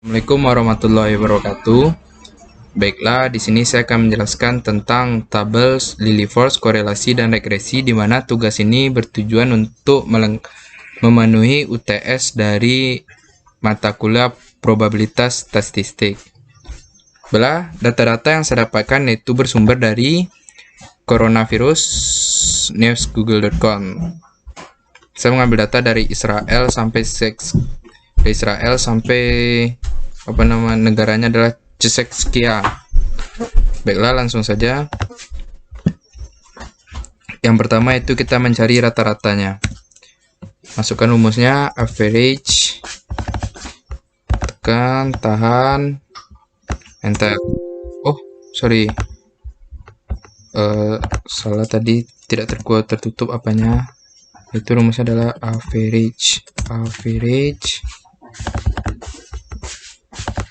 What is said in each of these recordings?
Assalamualaikum warahmatullahi wabarakatuh. Baiklah, di sini saya akan menjelaskan tentang tabel Lilliefors korelasi dan regresi, di mana tugas ini bertujuan untuk memenuhi UTS dari mata kuliah probabilitas statistik. Baiklah, data-data yang saya dapatkan yaitu bersumber dari coronavirus newsgoogle.com. Saya mengambil data dari Israel sampai negaranya adalah Czechia. Baiklah, langsung saja. Yang pertama itu kita mencari rata-ratanya. Masukkan rumusnya average, tekan, tahan, enter. Oh, sorry, salah tadi, tidak tertutup apanya. Itu rumusnya adalah average.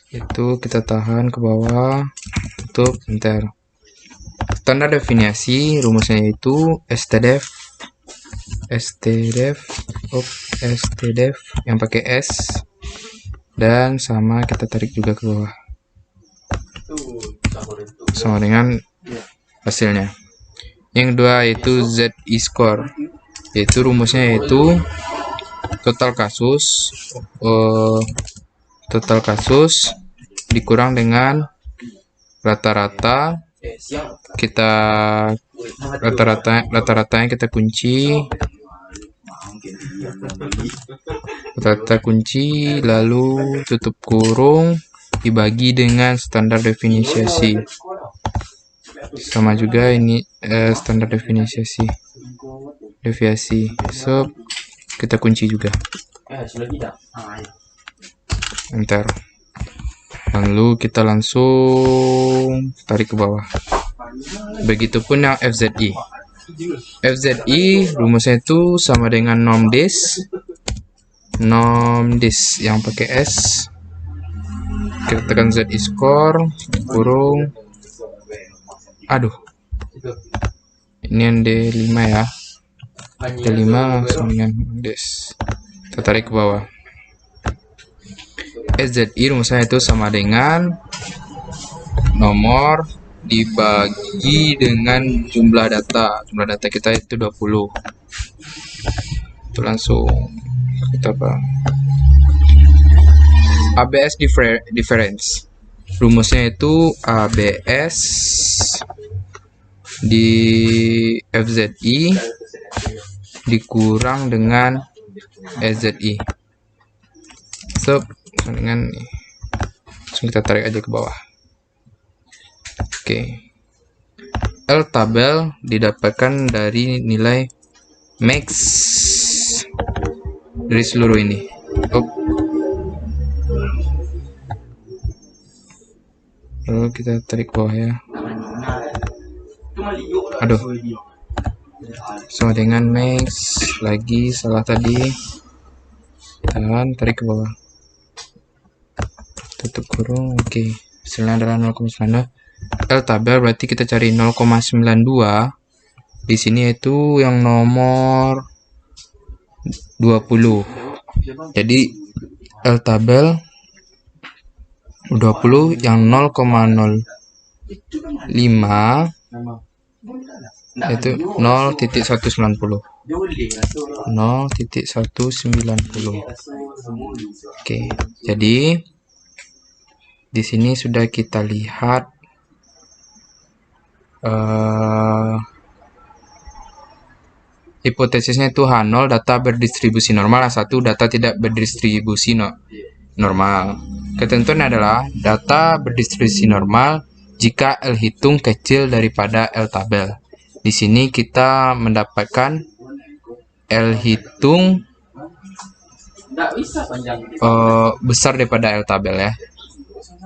Itu kita tahan ke bawah, tutup, enter. Standar definisi rumusnya yaitu STDEF yang pakai S, dan sama kita tarik juga ke bawah sama dengan hasilnya. Yang kedua yaitu ZI score, yaitu rumusnya yaitu total kasus dikurang dengan rata-rata. Rata-ratanya kita kunci, lalu tutup kurung, dibagi dengan standar definisi. Sama juga ini standar deviasi. So kita kunci juga, enter. Lalu kita langsung tarik ke bawah. Begitupun yang FZI. Rumusnya itu sama dengan norm dis yang pakai S. Kita tekan ZI score, kurung. Aduh, ini yang D5 ya. D5 langsung dengan dis. Kita tarik ke bawah. SZI rumusnya itu sama dengan nomor dibagi dengan jumlah data. Jumlah data kita itu 20. Itu langsung kita ABS difference. Rumusnya itu ABS di FZI dikurang dengan SZI. So, dengan ini langsung kita tarik aja ke bawah. Oke. L tabel didapatkan dari nilai max dari seluruh ini. Lalu kita tarik ke bawah ya. Aduh, sama dengan max, lagi salah tadi, dan tarik ke bawah, tutup kurung. Oke, hasilnya adalah 0,92. L tabel berarti kita cari 0,92 di sini, yaitu yang nomor 20. Jadi L tabel 20 yang 0,05 itu 0,190. Oke, jadi di sini sudah kita lihat hipotesisnya itu H0 data berdistribusi normal, H1 data tidak berdistribusi normal. Ketentuan adalah data berdistribusi normal jika L hitung kecil daripada L tabel. Di sini kita mendapatkan L hitung besar daripada L tabel ya.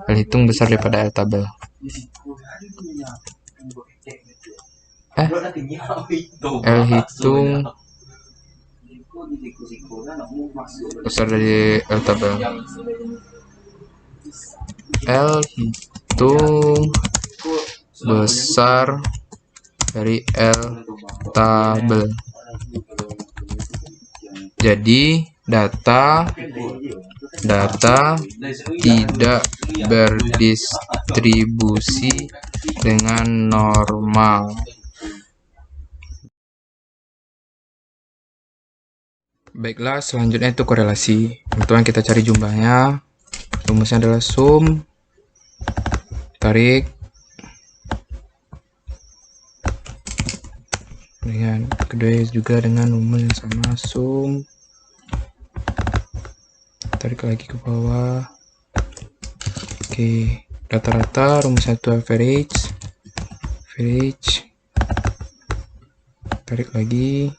L hitung besar daripada L tabel. L hitung besar dari L tabel. L hitung besar dari L tabel. Jadi data tidak berdistribusi dengan normal. Baiklah, selanjutnya itu korelasi. Teman-teman, kita cari jumlahnya. Rumusnya adalah sum, tarik, dengan kedua juga dengan rumus yang sama, sum, tarik lagi ke bawah. Oke, rata-rata rumusnya itu average, tarik lagi,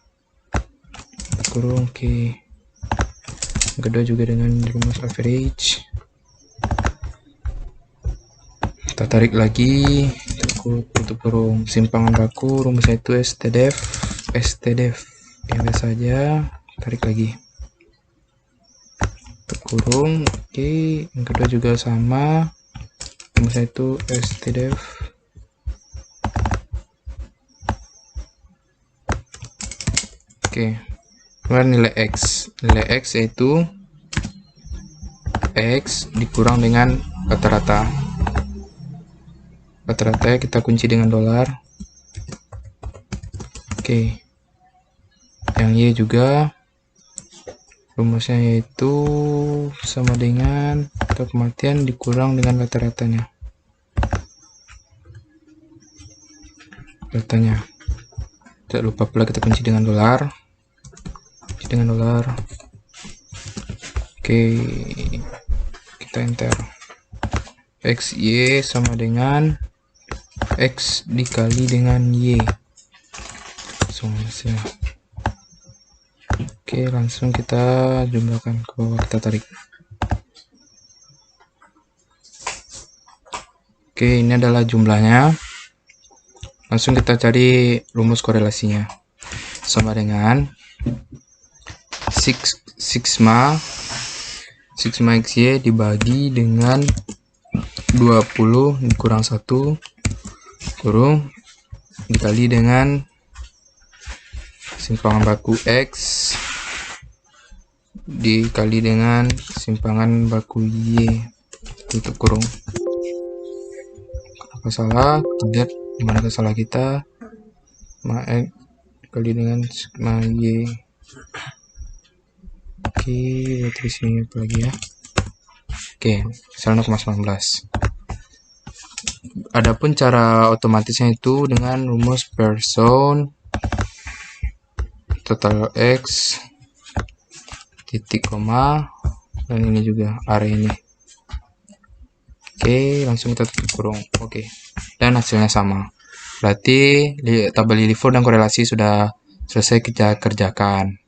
kurung. Oke, yang kedua juga dengan rumus average, kita tarik lagi, tutup kurung. Simpangan baku rumusnya itu STDEF yang biasa aja, tarik lagi, tutup kurung. Oke, yang kedua juga sama, rumusnya itu STDEF. Oke, kemudian nilai X yaitu X dikurang dengan rata-rata kita kunci dengan dolar. Oke, yang Y juga rumusnya yaitu sama dengan atau kematian dikurang dengan rata-ratanya. Tidak lupa pula kita kunci dengan dolar. Oke, kita enter. XY sama dengan X dikali dengan Y. Oke, langsung kita jumlahkan ke bawah, kita tarik. Oke, ini adalah jumlahnya. Langsung kita cari rumus korelasinya. Sama dengan sigma XY dibagi dengan 20 dikurang 1 kurung dikali dengan simpangan baku X dikali dengan simpangan baku Y, tutup kurung. Apa salah? Kita lihat dimana salah kita. Sigma X dikali dengan sigma Y. Oke, lihat di sini apa lagi ya. Oke, misal 0,19. Adapun cara otomatisnya itu dengan rumus Pearson total X titik koma dan ini juga area ini. Oke, langsung kita tutup kurung. Oke, dan hasilnya sama. Berarti tabel Liliford dan korelasi sudah selesai kita kerjakan.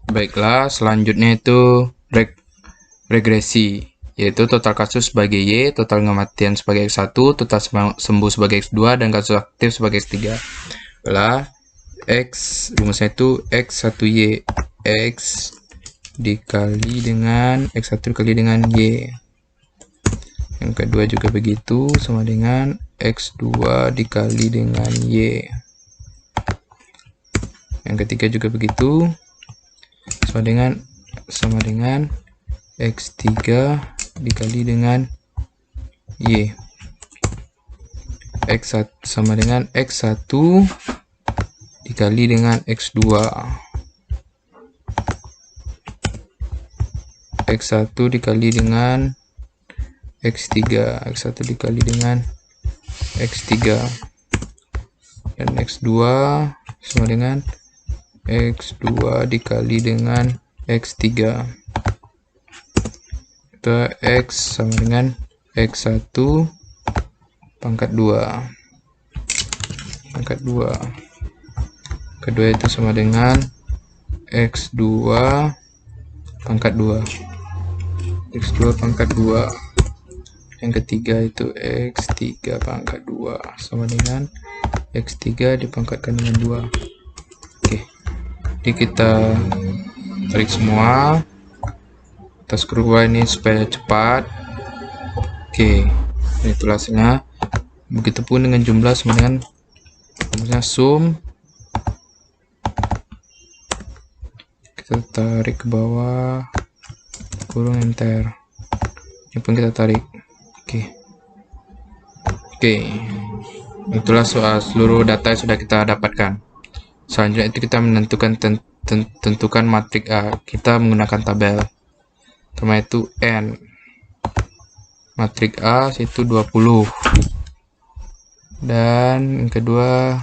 Baiklah, selanjutnya itu regresi, yaitu total kasus sebagai Y, total kematian sebagai X1, total sembuh sebagai X2, dan kasus aktif sebagai X3. Baiklah, X, rumusnya itu X1Y, X dikali dengan X1 dikali dengan Y. Yang kedua juga begitu, sama dengan X2 dikali dengan Y. Yang ketiga juga begitu, sama dengan X3 dikali dengan Y. X1 sama dengan X1 dikali dengan X2. X1 dikali dengan X3, X1 dikali dengan X3, dan X2 sama dengan X2 dikali dengan X3. Itu X sama dengan X1 pangkat 2. Kedua itu sama dengan X2 pangkat 2. X2 pangkat 2. Yang ketiga itu X3 pangkat 2 sama dengan X3 dipangkatkan dengan 2. Oke, jadi kita tarik semua atas kurva ini supaya cepat. Oke, ini hasilnya. Begitupun dengan jumlah sama dengan rumusnya sum kita tarik ke bawah, kurung enter. Ini pun kita tarik. Oke, itulah seluruh data yang sudah kita dapatkan. Selanjutnya itu kita menentukan tentukan matrik A. Kita menggunakan tabel. Pertama itu N. Matrik A yaitu 20. Dan yang kedua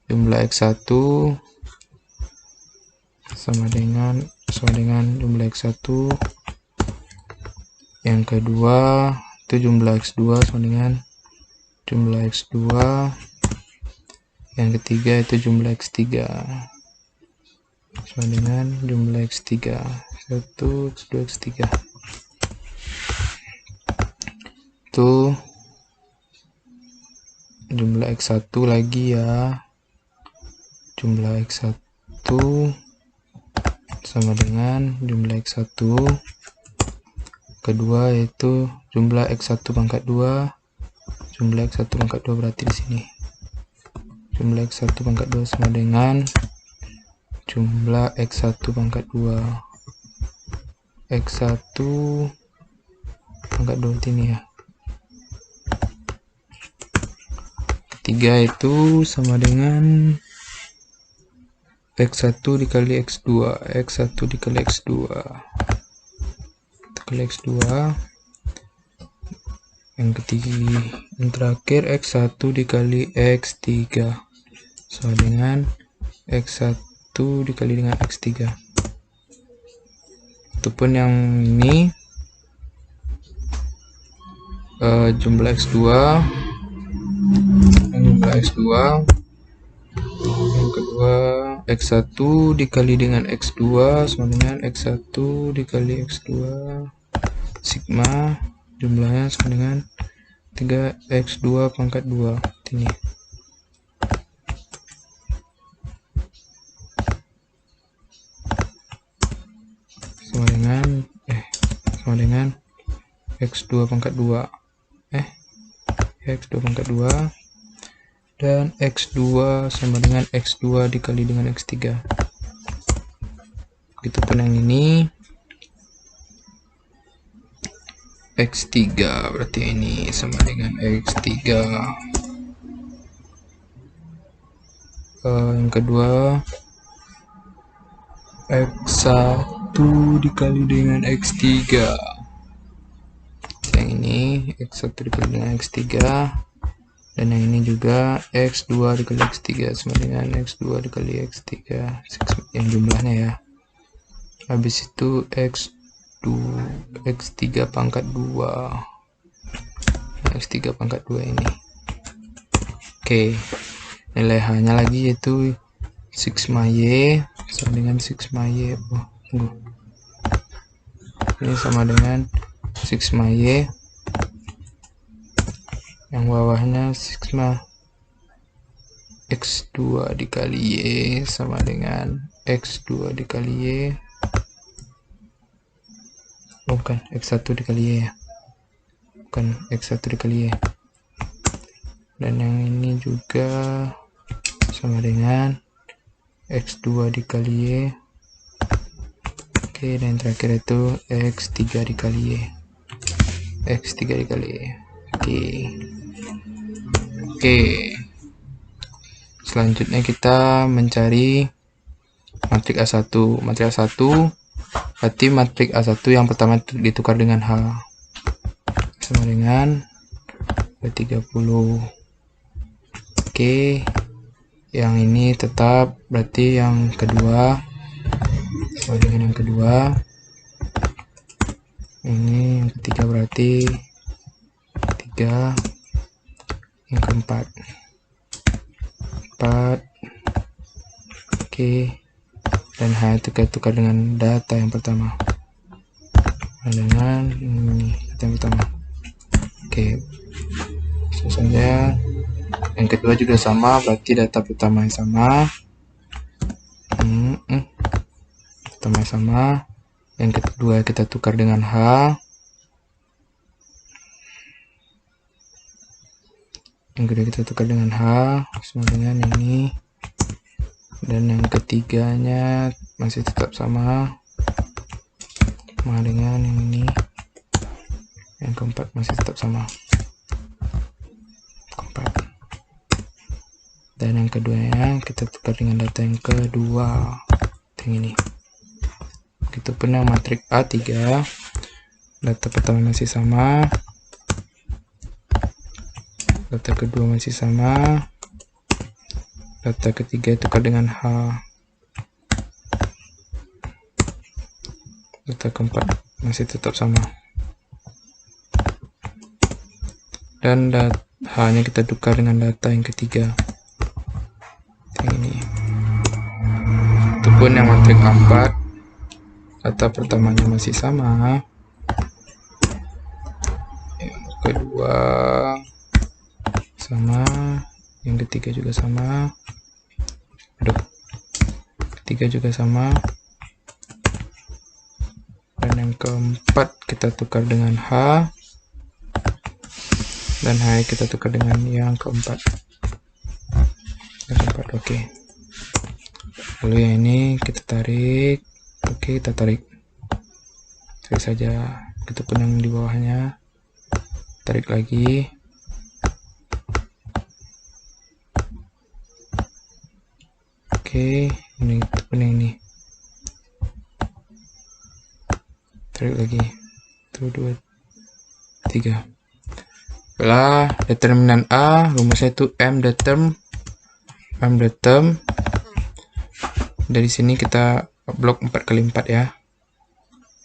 jumlah X1 sama dengan jumlah X1. Yang kedua itu jumlah X2 sama dengan jumlah X2. Yang ketiga itu jumlah X3 sama dengan jumlah X3. 1, X2, X3. Itu jumlah X1 lagi ya. Jumlah X1 sama dengan jumlah X1. Kedua yaitu jumlah X1 pangkat 2. Jumlah X1 pangkat 2 berarti di sini. Jumlah X1 pangkat 2 sama dengan jumlah X1 pangkat 2. X1 pangkat 2 ini ya. Ketiga itu sama dengan X1 dikali X2. X1 dikali X2 dikali X2. Yang ketiga, yang terakhir X1 dikali X3 sama dengan X1 dikali dengan X3. Itu pun yang ini jumlah X2, jumlah X2. Yang kedua X1 dikali dengan X2 sama dengan X1 dikali X2 sigma, jumlahnya sama dengan 3x2 pangkat 2 ini. Sama dengan x2 pangkat 2 x2 pangkat 2 dan x2 sama dengan x2 dikali dengan x3. Begitupun yang ini X3 berarti ini sama dengan X3. Yang kedua X1 dikali dengan X3. Yang ini X1 dikali dengan X3. Dan yang ini juga X2 dikali X3 sama dengan X2 dikali X3. Yang jumlahnya ya. Habis itu X3 pangkat 2. X3 pangkat 2 ini. Oke. Nilai H-nya lagi yaitu sigma Y sama dengan sigma Y. Ini sama dengan sigma Y. Yang bawahnya sigma X2 dikali Y sama dengan X2 dikali Y. Bukan, X1 dikali Y ya. Bukan, X1 dikali Y. Dan yang ini juga sama dengan X2 dikali Y. Oke, dan yang terakhir itu X3 dikali Y. X3 dikali Y. Oke. Selanjutnya kita mencari matrik A1. Matrik A1 berarti matrik A1 yang pertama ditukar dengan H sama dengan 30. Oke, yang ini tetap berarti yang kedua sama dengan yang kedua. Ini yang ketiga berarti 3. Yang keempat 4. Oke, dan H itu tukar dengan data yang pertama dengan ini data yang pertama. Oke, selesai. Yang kedua juga sama, berarti data pertama yang sama. Pertama yang sama. Yang kedua kita tukar dengan H. Yang kedua kita tukar dengan H sama dengan ini. Dan yang ketiganya masih tetap sama dengan yang ini. Yang keempat masih tetap sama, keempat. Dan yang keduanya kita tukar dengan data yang kedua, yang ini. Begitupun yang matriks A3, data pertama masih sama, data kedua masih sama, data ketiga tukar dengan H, data keempat masih tetap sama, dan H-nya kita tukar dengan data yang ketiga, yang ini. Itu pun yang matriks A4, data pertamanya masih sama, yang kedua sama, yang ketiga juga sama, ketiga juga sama, dan yang keempat kita tukar dengan H, dan H kita tukar dengan yang keempat. Oke. Lalu yang ini kita tarik. Oke, kita tarik saja. Itu pun yang di bawahnya, tarik lagi. Oke, ini itu pun yang ini, tarik lagi. 1, 2, 3. Setelah determinan A, rumusnya itu M determ. Dari sini kita blok 4x4 ya.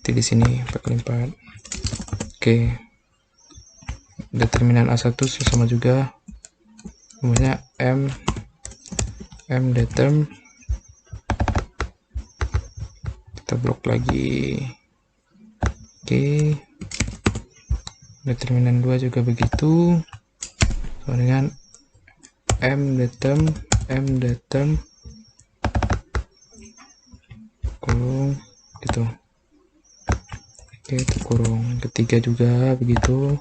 Di sini 4x4. Oke. Determinan A1 sama juga. Rumusnya M determ. Kita blok lagi. Oke. Determinan 2 juga begitu. Sama dengan M determ kurung gitu. Oke, itu kurung. Ketiga juga begitu,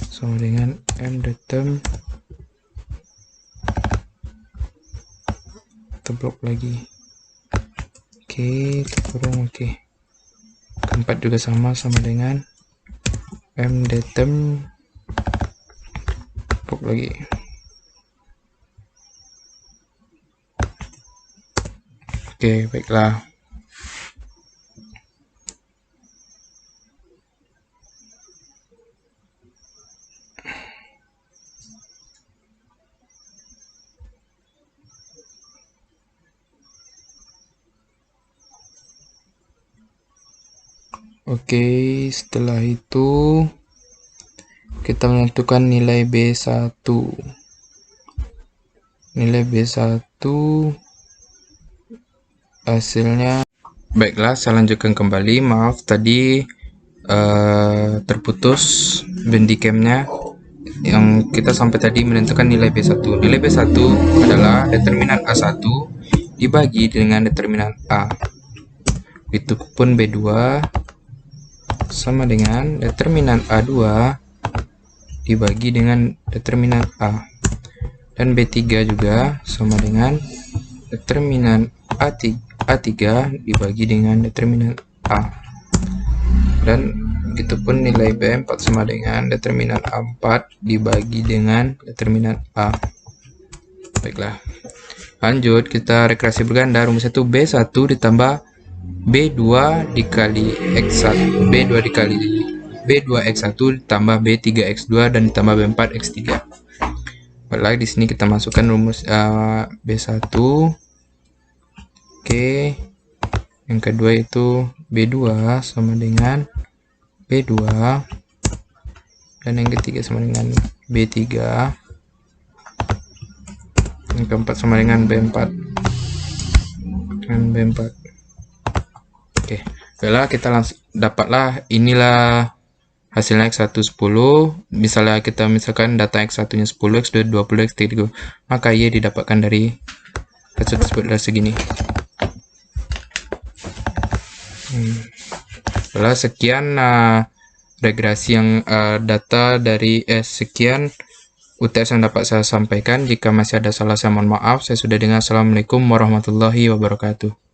sama dengan M determ. Kita blok lagi. Oke, itu kurung. Oke, keempat juga sama dengan M determ, blok lagi. Oke, baiklah. Oke, setelah itu kita menentukan nilai B1. Nilai B1 hasilnya. Baiklah, saya lanjutkan kembali. Maaf tadi terputus bandicamnya. Yang kita sampai tadi menentukan nilai B1. Nilai B1 adalah determinan A1 dibagi dengan determinan A. Itu pun B2 sama dengan determinan A2 dibagi dengan determinan A. Dan B3 juga sama dengan determinan A3 dibagi dengan determinan A. Dan begitupun nilai B4 sama dengan determinan A4 dibagi dengan determinan A. Baiklah, lanjut kita regresi berganda. Rumus itu B1 ditambah B2 dikali X1, B2X1 ditambah B3X2 dan ditambah B4X3. Baiklah, di sini kita masukkan rumus B1. Oke, yang kedua itu B2 sama dengan B2, dan yang ketiga sama dengan B3, yang keempat sama dengan B4 dan B4. Oke, baiklah, kita langsung dapatlah inilah hasilnya X1 10. Misalnya kita misalkan data X1 nya 10, X2 20, X3, maka Y didapatkan dari hasil tersebut adalah segini. Baiklah, sekian regresi yang data dari sekian UTS yang dapat saya sampaikan. Jika masih ada salah, saya mohon maaf. Saya sudah dengar. Assalamualaikum warahmatullahi wabarakatuh.